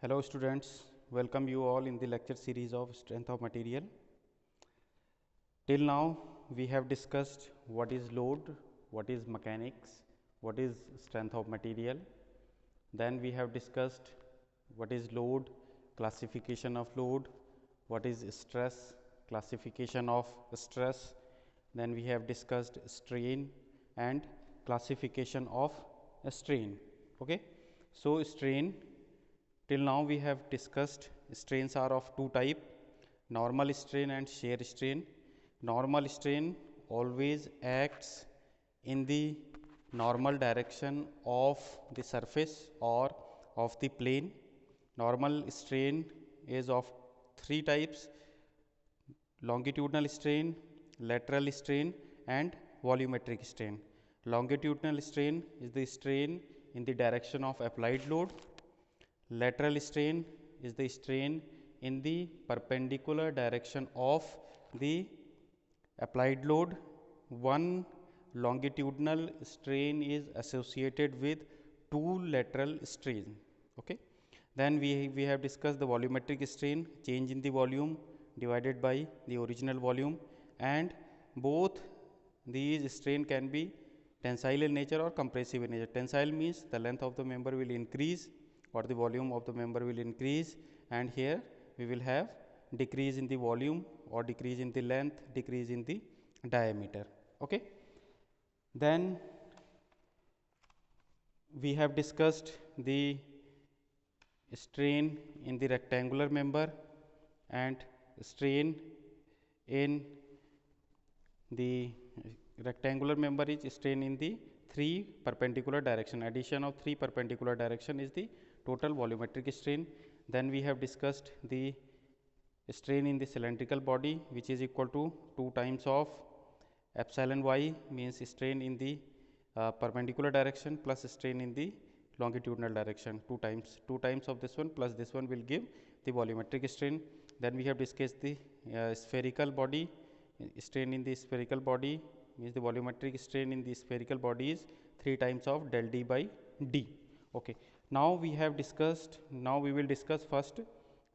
Hello students, welcome you all in the lecture series of strength of material. Till now we have discussed what is load, what is mechanics, what is strength of material. Then we have discussed what is load, classification of load, what is stress, classification of stress. Then we have discussed strain and classification of strain. Okay. So strain, till now we have discussed strains are of two type, normal strain and shear strain. Normal strain always acts in the normal direction of the surface or of the plane. Normal strain is of three types: longitudinal strain, lateral strain and volumetric strain. Longitudinal strain is the strain in the direction of applied load. Lateral strain is the strain in the perpendicular direction of the applied load. One longitudinal strain is associated with two lateral strain. Okay. Then we have discussed the volumetric strain, change in the volume divided by the original volume, and both these strain can be tensile in nature or compressive in nature. Tensile means the length of the member will increase or the volume of the member will increase, and here we will have decrease in the volume or decrease in the length, decrease in the diameter. Okay. Then we have discussed the strain in the rectangular member and strain in the rectangular member is strain in the three perpendicular direction. Addition of three perpendicular direction is the total volumetric strain. Then we have discussed the strain in the cylindrical body, which is equal to 2 times of epsilon y, means strain in the perpendicular direction plus strain in the longitudinal direction. 2 times of this one plus this one will give the volumetric strain. Then we have discussed the spherical body. Strain in the spherical body means the volumetric strain in the spherical body is 3 times of del d by d. Okay. Now we have discussed, now we will discuss first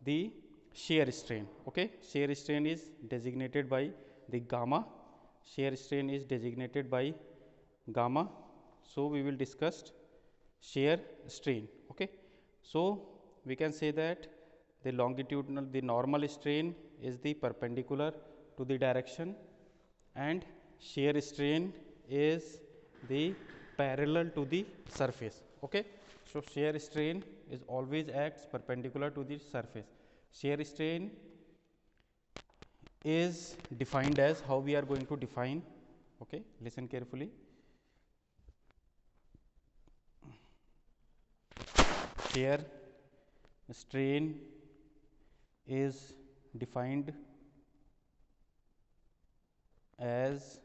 the shear strain. Okay. Shear strain is designated by the gamma. Shear strain is designated by gamma. So we will discuss shear strain. Okay. So we can say that the longitudinal, the normal strain is the perpendicular to the direction, and shear strain is the parallel to the surface. Okay. So shear strain is always acts perpendicular to the surface. Shear strain is defined as, how we are going to define. Okay. Listen carefully. Shear strain is defined as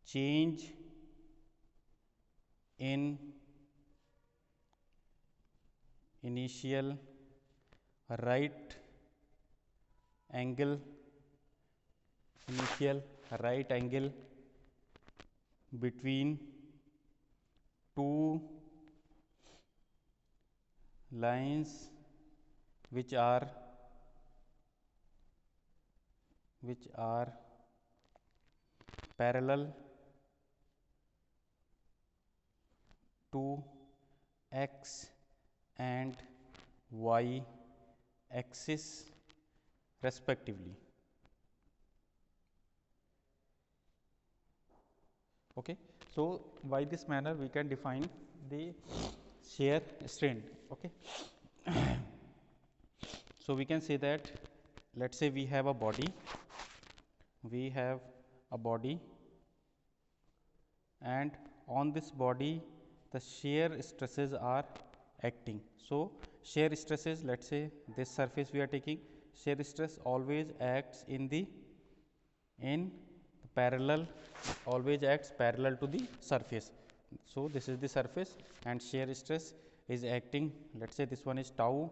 change in initial right angle between two lines which are parallel to x and y axis respectively. Okay. So by this manner we can define the shear strain. Okay. So we can say that, let's say we have a body, and on this body the shear stresses are acting. So shear stresses, let's say this surface we are taking, shear stress always acts always acts parallel to the surface. So this is the surface and shear stress is acting, let's say this one is tau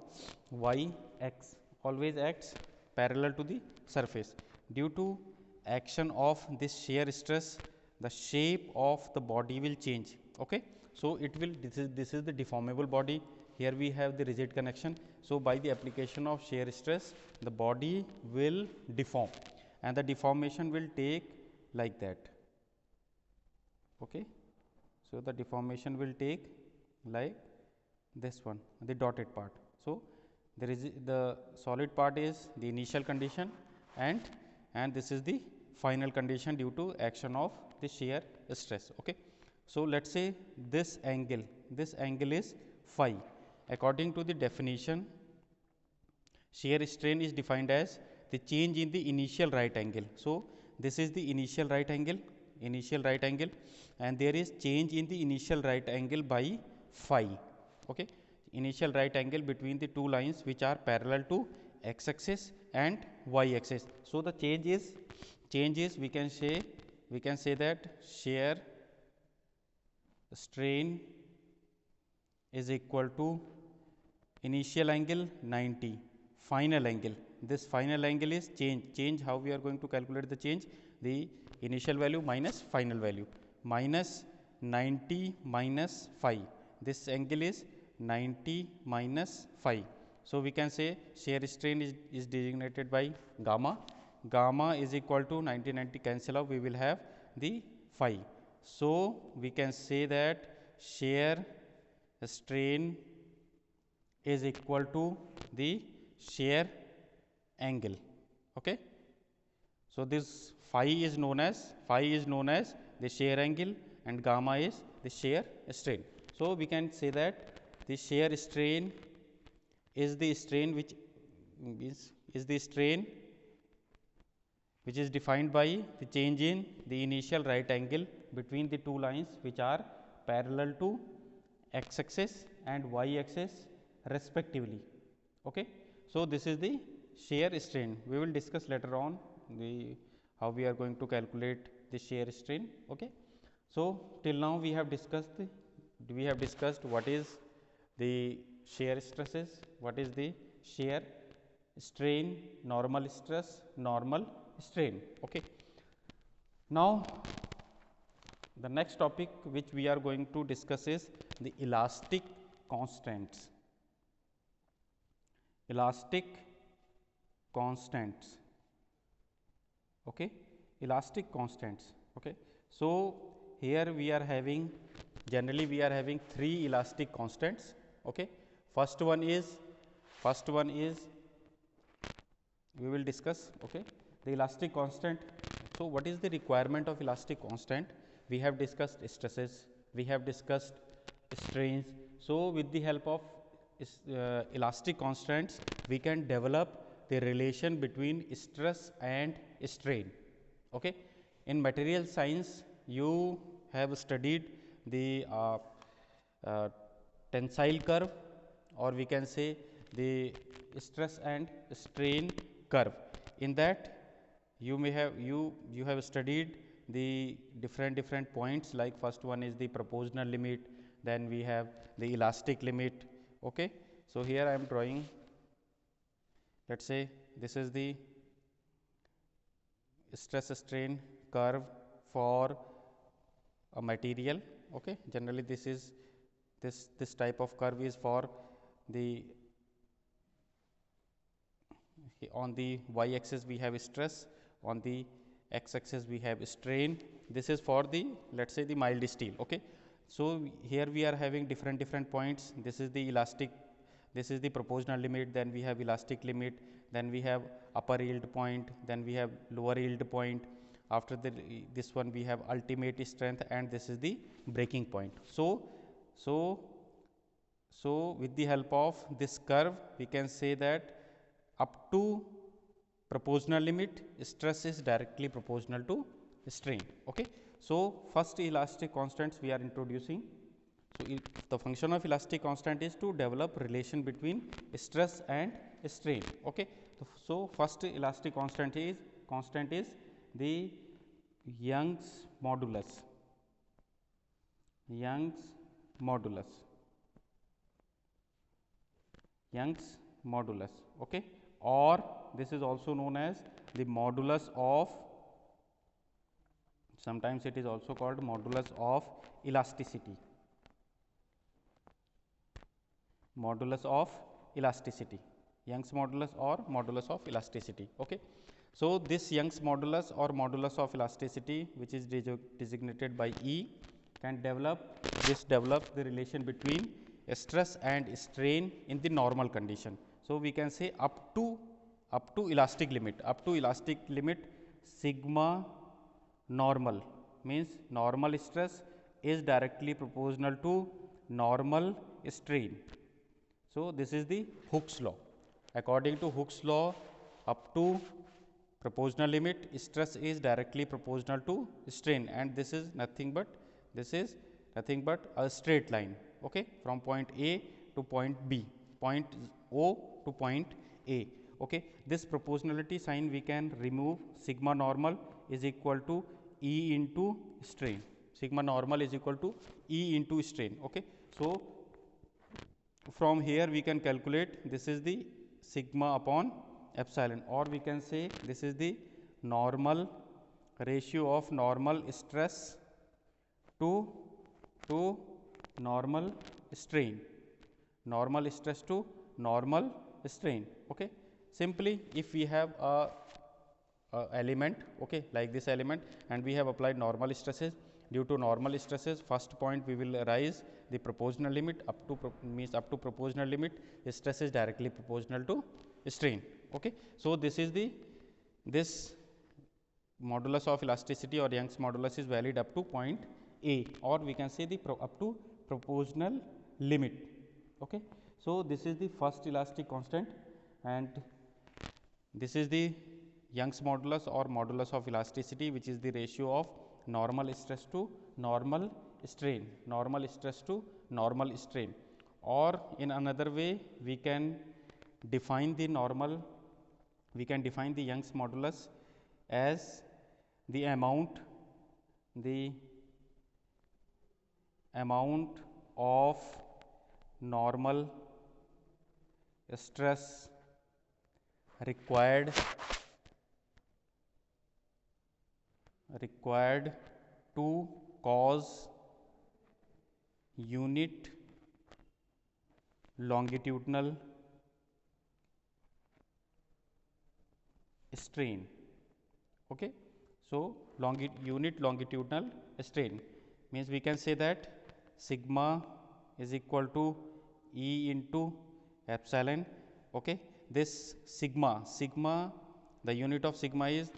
y x, always acts parallel to the surface. Due to action of this shear stress, the shape of the body will change. Okay. So it will, this is the deformable body. Here we have the rigid connection. So by the application of shear stress, the body will deform, and the deformation will take like that. Okay. So the deformation will take like this one, the dotted part. So there is the solid part is the initial condition, and this is the final condition due to action of the shear stress. Okay. So let's say this angle is phi. According to the definition, shear strain is defined as the change in the initial right angle. So this is the initial right angle, and there is change in the initial right angle by phi. Okay. Initial right angle between the two lines which are parallel to x axis and y axis. So the change is we can say that shear strain is equal to initial angle 90, final angle. This final angle is change. How we are going to calculate the change? The initial value minus final value, minus 90 minus phi. This angle is 90 minus phi. So we can say shear strain is designated by gamma. Gamma is equal to 90 cancel out. We will have the phi. So we can say that shear strain is equal to the shear angle. Okay. So this phi is known as the shear angle, and gamma is the shear strain. So we can say that the shear strain is the strain which is defined by the change in the initial right angle between the two lines which are parallel to x axis and y axis respectively. Okay. So this is the shear strain. We will discuss later on how we are going to calculate the shear strain. Okay. So till now we have discussed what is the shear stresses, what is the shear strain, normal stress, normal strain. Okay. Now the next topic which we are going to discuss is the elastic constants. Elastic constants. Okay. Elastic constants. Okay. So here we are having, generally we are having three elastic constants. Okay. First one is we will discuss. Okay. The elastic constant. So what is the requirement of elastic constant? We have discussed stresses, we have discussed strains. So with the help of elastic constants, we can develop the relation between stress and strain. Okay. In material science, you have studied the tensile curve, or we can say the stress and strain curve. In that you may have you have studied the different points, like first one is the proportional limit, then we have the elastic limit. Okay. So here I am drawing, let us say this is the stress strain curve for a material. Okay. Generally this is this type of curve is for the, on the y axis we have stress, on the x axis we have strain. This is for the, let us say, the mild steel. Okay. So here we are having different points. This is the elastic, this is the proportional limit, then we have elastic limit, then we have upper yield point, then we have lower yield point. After this one we have ultimate strength, and this is the breaking point. So with the help of this curve, we can say that up to proportional limit, stress is directly proportional to strain. Okay. So first elastic constants we are introducing. So the function of elastic constant is to develop relation between stress and strain. Okay. So first elastic constant is the Young's modulus. Young's modulus. Okay. Or this is also known as the modulus of, sometimes it is also called modulus of elasticity. modulus of elasticity, Young's modulus or modulus of elasticity. Okay. So, this Young's modulus or modulus of elasticity, which is designated by E, can develop the relation between stress and strain in the normal condition. So, we can say up to elastic limit sigma normal, means normal stress is directly proportional to normal strain. So, this is the Hooke's law. According to Hooke's law, up to proportional limit stress is directly proportional to strain, and this is nothing but a straight line, okay, from point A to point B, point O to point A. Okay. This proportionality sign we can remove. Sigma normal is equal to E into strain. Sigma normal is equal to E into strain. Okay. So, from here we can calculate this is the sigma upon epsilon, or we can say this is the normal ratio of normal stress to normal strain, normal stress to normal strain. Okay. Simply, if we have a element, okay, like this element, and we have applied normal stresses, due to normal stresses, first point we will raise the proportional limit up to means up to proportional limit stress is directly proportional to strain. Okay. So, this is this modulus of elasticity or Young's modulus is valid up to point A, or we can say the up to proportional limit. Okay. So, this is the first elastic constant, and this is the Young's modulus or modulus of elasticity, which is the ratio of normal stress to normal strain, or in another way we can define the Young's modulus as the amount of normal stress required to cause unit longitudinal strain. Okay. So, unit longitudinal strain means we can say that sigma is equal to E into epsilon. Okay. This sigma, the unit of sigma is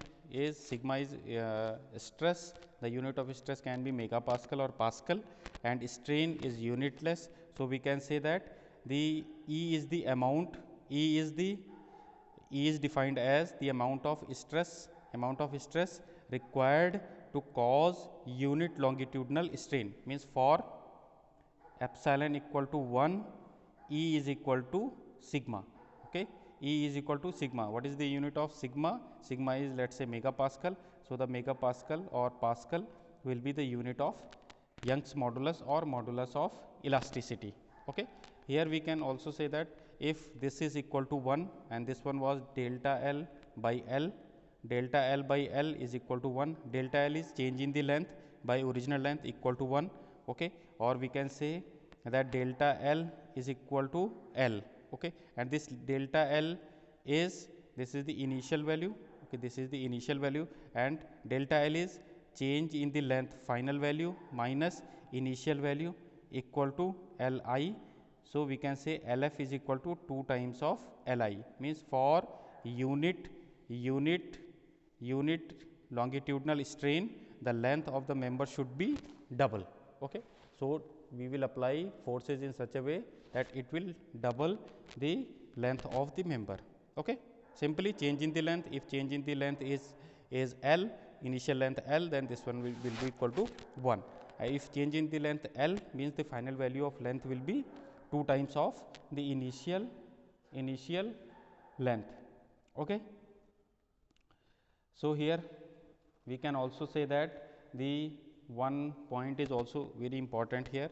stress. The unit of stress can be megapascal or pascal, and strain is unitless. So, we can say that the E is the amount, E is defined as the amount of stress required to cause unit longitudinal strain, means for epsilon equal to 1, E is equal to sigma. Okay. E is equal to sigma. What is the unit of sigma? Sigma is, let us say, megapascal. So, the megapascal or pascal will be the unit of Young's modulus or modulus of elasticity. Okay. Here we can also say that if this is equal to 1 and this one was delta L by L, delta L by L is equal to 1, delta L is change in the length by original length equal to 1. Okay. Or we can say that delta L is equal to L. Okay. And this delta L is, this is the initial value. Okay. This is the initial value, and delta L is change in the length final value minus initial value equal to Li. So, we can say Lf is equal to 2 times of Li, means for unit longitudinal strain, the length of the member should be double. Okay. So, we will apply forces in such a way that it will double the length of the member. Okay. Simply change in the length, if change in the length is L, initial length L, then this one will be equal to 1. If change in the length L means the final value of length will be 2 times of the initial length. Okay. So, here we can also say that the one point is also very important here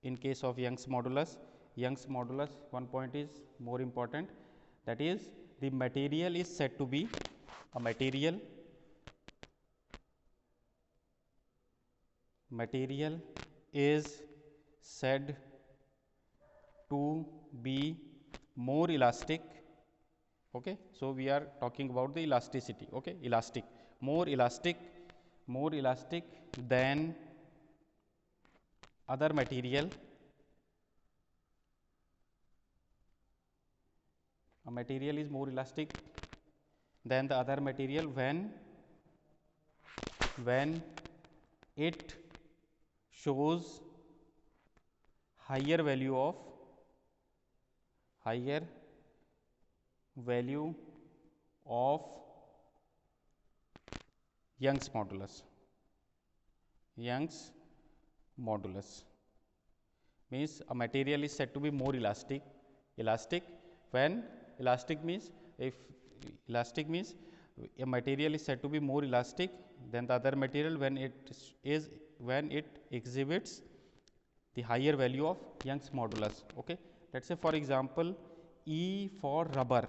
in case of Young's modulus. One point is more important, that is the material is said to be a material is said to be more elastic. Okay, so we are talking about the elasticity. Okay, elastic, more elastic than other material. A material is more elastic than the other material when it shows higher value of Young's modulus. Young's modulus means a material is said to be more elastic. When elastic means a material is said to be more elastic than the other material when it exhibits the higher value of Young's modulus. Okay, let's say for example, E for rubber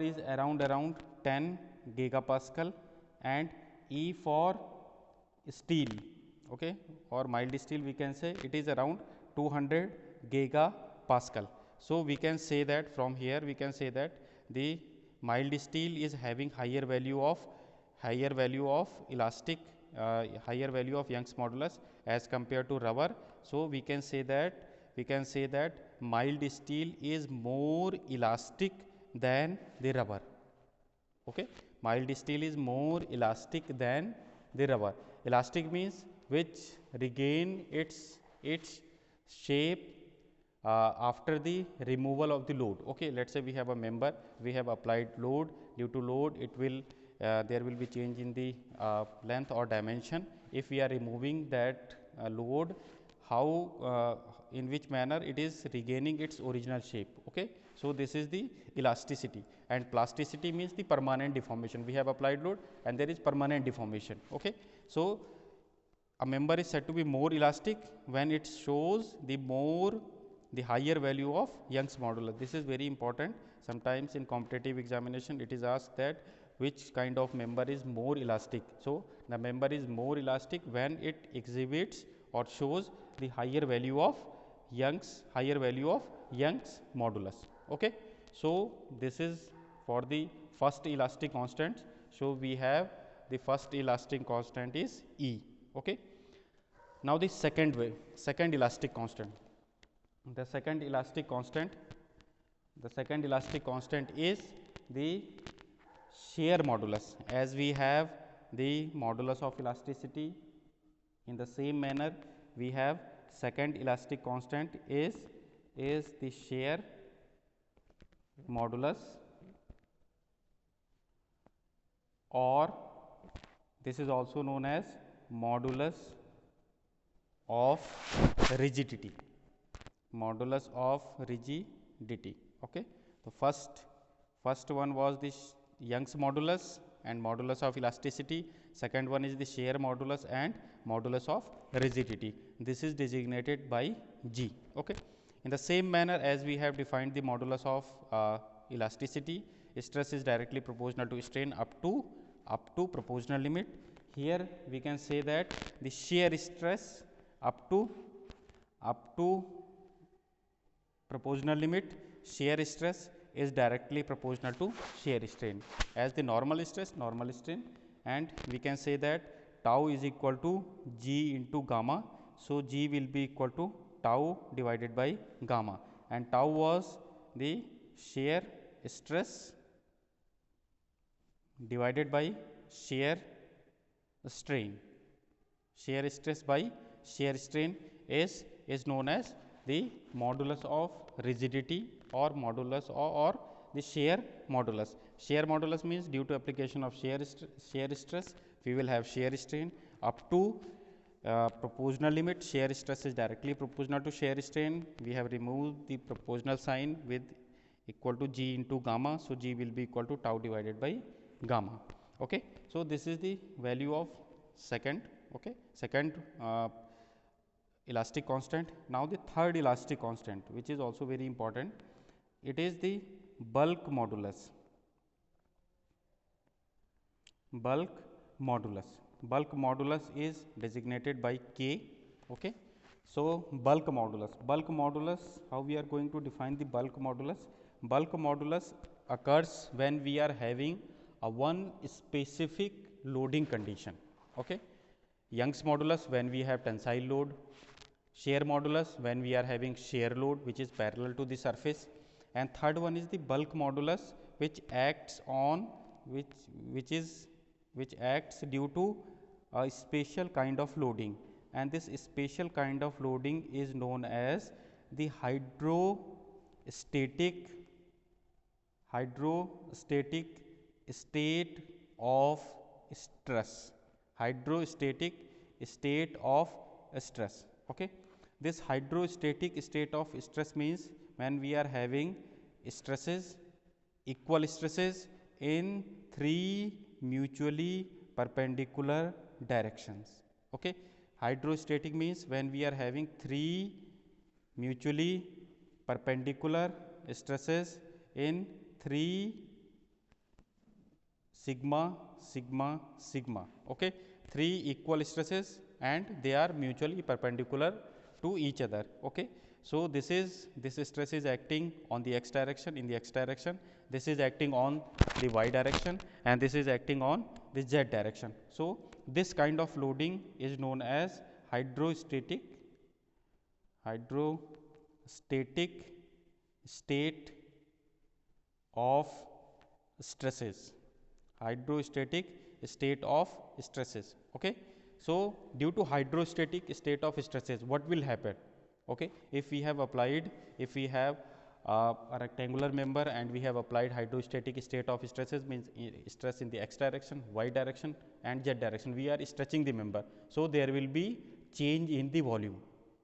is around 10 gigapascal, and E for steel, okay, or mild steel, we can say it is around 200 gigapascal. So we can say that from here we can say that the mild steel is having higher value of elastic, higher value of Young's modulus as compared to rubber. So we can say that mild steel is more elastic than the rubber. Okay, mild steel is more elastic than the rubber. Elastic means which regain its shape after the removal of the load. Okay, let's say we have a member, we have applied load. Due to load, it will there will be change in the length or dimension. If we are removing that load, how in which manner it is regaining its original shape. Okay, so this is the elasticity. And plasticity means the permanent deformation. We have applied load and there is permanent deformation. Okay, so a member is said to be more elastic when it shows the higher value of Young's modulus. This is very important. Sometimes in competitive examination it is asked that which kind of member is more elastic. So the member is more elastic when it exhibits or shows the higher value of Young's modulus. Okay, so this is for the first elastic constant. So we have the first elastic constant is E. Okay, now the second elastic constant. The second elastic constant is the shear modulus. As we have the modulus of elasticity, in the same manner we have second elastic constant is the shear modulus, or this is also known as modulus of rigidity. Okay, the first one was the Young's modulus and modulus of elasticity. Second one is the shear modulus and modulus of rigidity. This is designated by G. Okay, in the same manner as we have defined the modulus of elasticity, stress is directly proportional to strain up to proportional limit. Here we can say that the shear stress up to proportional limit, shear stress is directly proportional to shear strain as the normal strain, and we can say that tau is equal to G into gamma. So G will be equal to tau divided by gamma, and tau was the shear stress divided by shear strain. Shear stress by shear strain is known as the modulus of rigidity or modulus or the shear modulus. Shear modulus means due to application of shear stress we will have shear strain up to proportional limit. Shear stress is directly proportional to shear strain. We have removed the proportional sign with equal to G into gamma. So G will be equal to tau divided by gamma. Okay, so this is the value of second elastic constant. Now the third elastic constant, which is also very important, it is the bulk modulus. Bulk modulus is designated by K. Okay, So bulk modulus, how we are going to define the bulk modulus? Bulk modulus occurs when we are having a one specific loading condition. Okay. Young's modulus when we have tensile load, shear modulus when we are having shear load which is parallel to the surface, and third one is the bulk modulus which acts on which acts due to a special kind of loading, and this special kind of loading is known as the hydrostatic state of stress. Hydrostatic state of stress. Okay. This hydrostatic state of stress means when we are having stresses, equal stresses in three mutually perpendicular directions. Okay. Hydrostatic means when we are having three mutually perpendicular stresses in three sigma, sigma, sigma. Okay. Three equal stresses and they are mutually perpendicular to each other. Okay. So this stress is acting on the x direction, in the x direction, this is acting on the y direction, and this is acting on the z direction. So this kind of loading is known as hydrostatic state of stresses. Hydrostatic state of stresses. Okay. So due to hydrostatic state of stresses, what will happen? Okay. If we have a rectangular member and we have applied hydrostatic state of stresses, means stress in the x direction, y direction and z direction, we are stretching the member. So there will be change in the volume.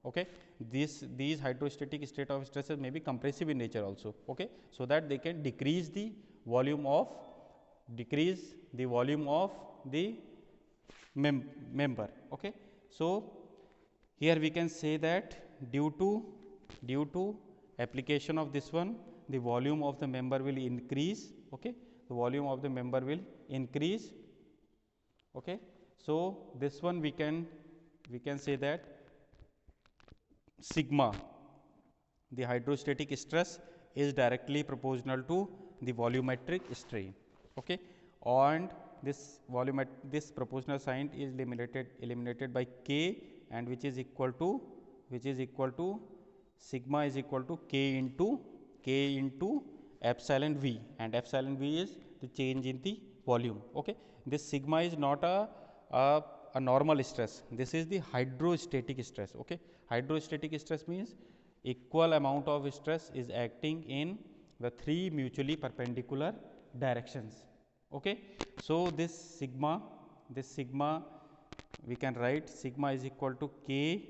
Okay. These hydrostatic state of stresses may be compressive in nature also. Okay. So that they can decrease the volume of the member. Okay. So here we can say that due to application of this one, the volume of the member will increase. Okay. The volume of the member will increase. Okay. So this one we can say that sigma, the hydrostatic stress, is directly proportional to the volumetric strain. Okay. And this proportional sign is eliminated by k, and which is equal to sigma is equal to k into epsilon v, and epsilon v is the change in the volume. Okay. This sigma is not a normal stress, this is the hydrostatic stress. Okay. Hydrostatic stress means equal amount of stress is acting in the three mutually perpendicular directions. Okay. So this sigma we can write sigma is equal to k,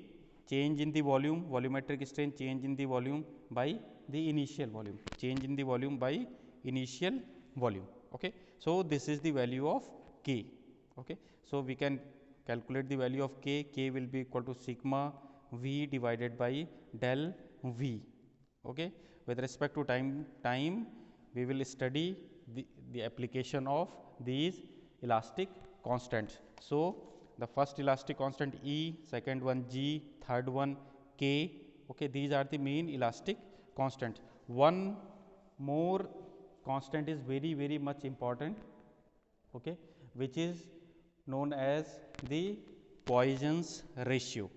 change in the volume, volumetric strain, change in the volume by the initial volume, change in the volume by initial volume. Okay. So this is the value of k. Okay. So we can calculate the value of k. K will be equal to sigma v divided by del v. Okay. With respect to time we will study the application of these elastic constants. So the first elastic constant E, second one G, third one K. Okay. These are the main elastic constants. One more constant is very much important. Okay. Which is known as the Poisson's ratio,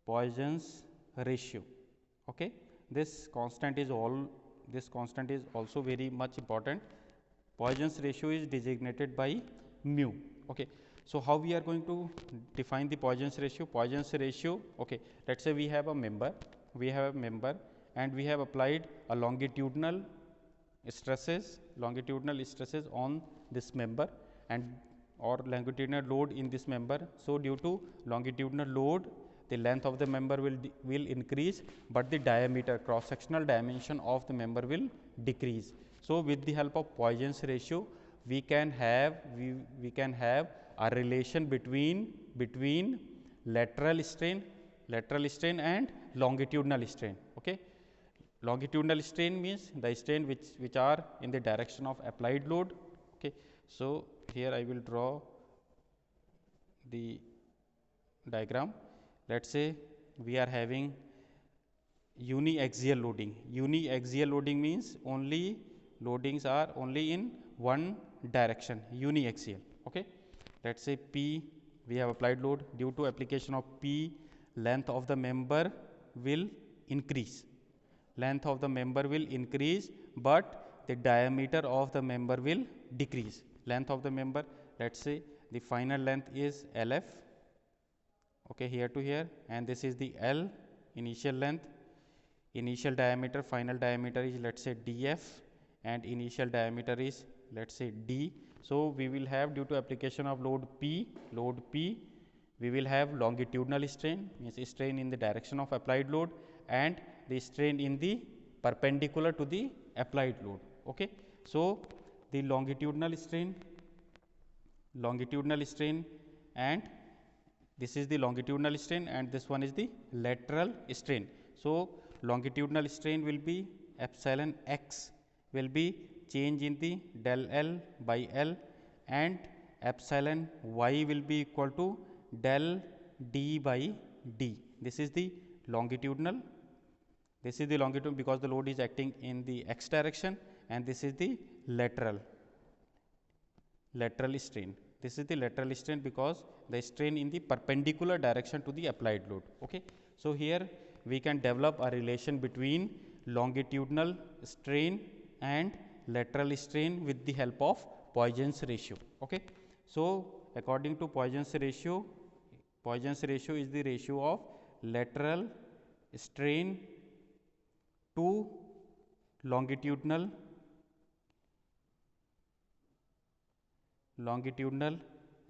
Poisson's ratio. Okay. This constant is also very much important. Poisson's ratio is designated by mu. Okay. So how we are going to define the Poisson's ratio? Poisson's ratio, okay, let's say we have a member and we have applied a longitudinal stresses on this member and or longitudinal load in this member. So due to longitudinal load, the length of the member will increase, but the diameter, cross sectional dimension of the member will decrease. So with the help of Poisson's ratio, we can have a relation between lateral strain and longitudinal strain. Okay. Longitudinal strain means the strain which are in the direction of applied load. Okay. So here I will draw the diagram. Let's say we are having uniaxial loading. Uniaxial loading means only loadings are only in one direction, uniaxial. Okay. Let's say P, we have applied load. Due to application of P, length of the member will increase. Length of the member will increase, but the diameter of the member will decrease. Length of the member, let's say the final length is LF, okay, here to here, and this is the L, initial length. Initial diameter, final diameter is, let's say, DF, and initial diameter is, let's say, D. So we will have, due to application of load P, we will have longitudinal strain, means strain in the direction of applied load, and the strain in the perpendicular to the applied load. Okay. So the longitudinal strain, and this is the longitudinal strain, and this one is the lateral strain. So longitudinal strain will be epsilon x, will be change in the del L by L, and epsilon y will be equal to del D by D. This is the longitudinal. This is the longitudinal because the load is acting in the x direction, and this is the lateral strain. This is the lateral strain because the strain in the perpendicular direction to the applied load. Okay. So here we can develop a relation between longitudinal strain and lateral strain with the help of Poisson's ratio. Okay. So according to Poisson's ratio is the ratio of lateral strain to longitudinal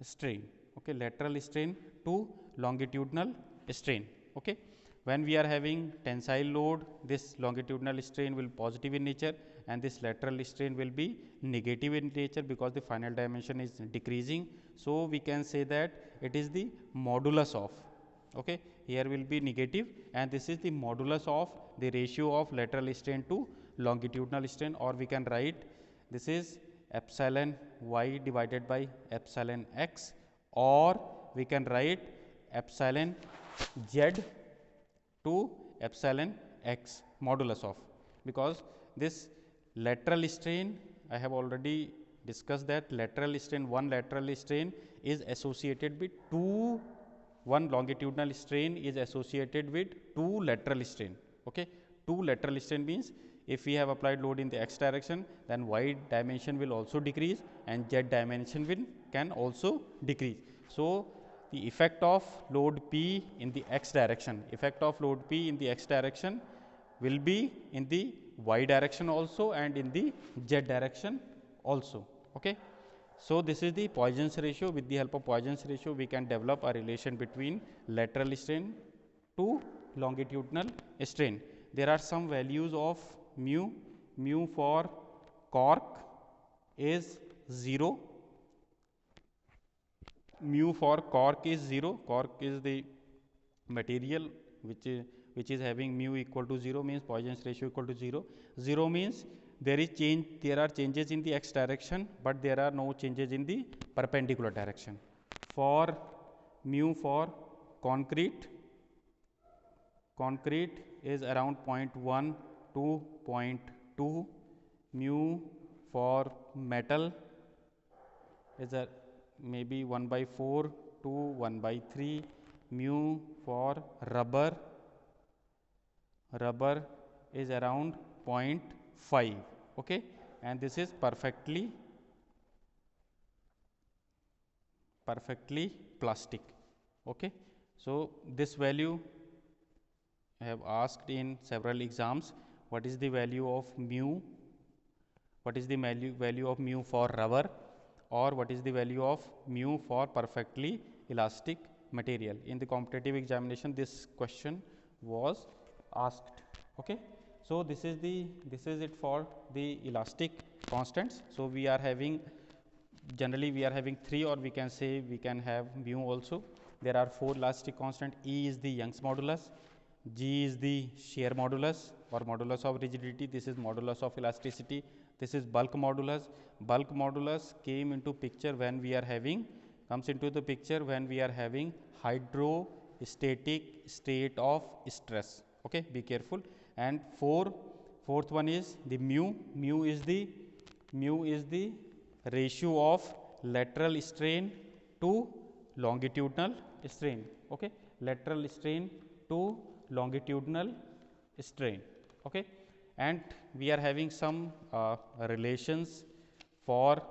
strain. Okay. Lateral strain to longitudinal strain. Okay. When we are having tensile load, this longitudinal strain will positive in nature, and this lateral strain will be negative in nature because the final dimension is decreasing. So we can say that it is the modulus of, okay, here will be negative, and this is the modulus of the ratio of lateral strain to longitudinal strain, or we can write this is epsilon y divided by epsilon x, or we can write epsilon z to epsilon x modulus of, because this lateral strain, I have already discussed that lateral strain, one lateral strain is associated with one longitudinal strain is associated with two lateral strain. Okay. Two lateral strain means if we have applied load in the x direction, then y dimension will also decrease and z dimension can also decrease. So the effect of load P in the x direction, will be in the y direction also and in the z direction also. Okay. So this is the Poisson's ratio. With the help of Poisson's ratio, we can develop a relation between lateral strain to longitudinal strain. There are some values of mu. Mu for cork is 0. Mu for cork is 0. Cork is the material which is having mu equal to 0, means Poisson's ratio equal to 0. 0 means there are changes in the x direction, but there are no changes in the perpendicular direction. For mu for concrete is around 0.1 to 0.2. Mu for metal is maybe 1/4 to 1/3. Mu for rubber is around 0.5. Okay. And this is perfectly plastic. Okay. So this value I have asked in several exams. What is the value of mu? What is the value of mu for rubber, or what is the value of mu for perfectly elastic material? In the competitive examination, this question was asked. Okay. So this is it for the elastic constants. So we are having, generally we are having 3, or we can say we can have mu also. There are 4 elastic constant. E is the Young's modulus, G is the shear modulus or modulus of rigidity, this is modulus of elasticity, this is bulk modulus. Bulk modulus came into picture when we are having comes into the picture when we are having hydrostatic state of stress. Okay, be careful. And fourth one is the mu. Mu is the ratio of lateral strain to longitudinal strain. Okay, lateral strain to longitudinal strain. Okay, and we are having some relations for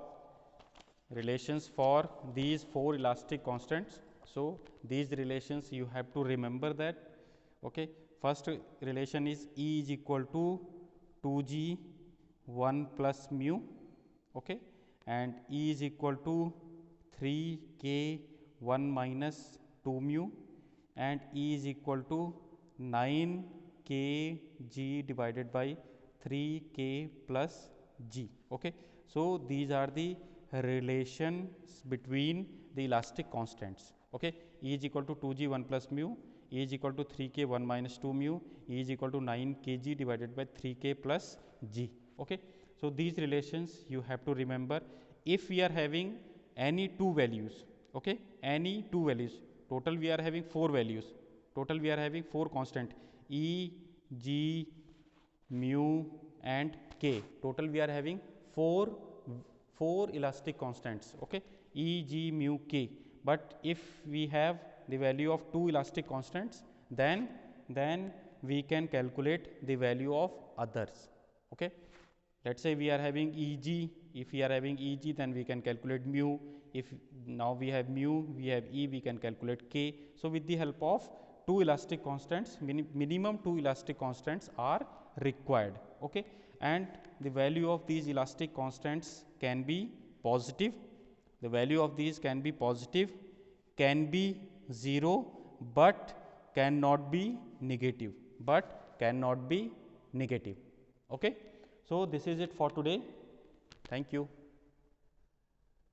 these 4 elastic constants. So these relations you have to remember that. Okay, first relation is E is equal to 2g 1 plus mu. Okay, and E is equal to 3k 1 minus 2 mu, and E is equal to 9kg divided by 3k plus g. Okay, so these are the relations between the elastic constants. Okay, E is equal to 2g 1 plus mu, E is equal to 3k 1 minus 2 mu, E is equal to 9 kg divided by 3k plus g. Okay, so these relations you have to remember. If we are having any two values, okay, any two values, total we are having 4 values, total we are having 4 constant E, g, mu and k, total we are having 4 elastic constants. Okay, E, g, mu, k. But if we have the value of 2 elastic constants, then we can calculate the value of others. Okay, let's say we are having Eg. If we are having Eg, then we can calculate mu. If now we have mu, we have E, we can calculate k. So with the help of 2 elastic constants, minimum 2 elastic constants are required. Okay, and the value of these elastic constants can be positive. The value of these can be positive, can be 0, but cannot be negative. Okay, so this is it for today. Thank you.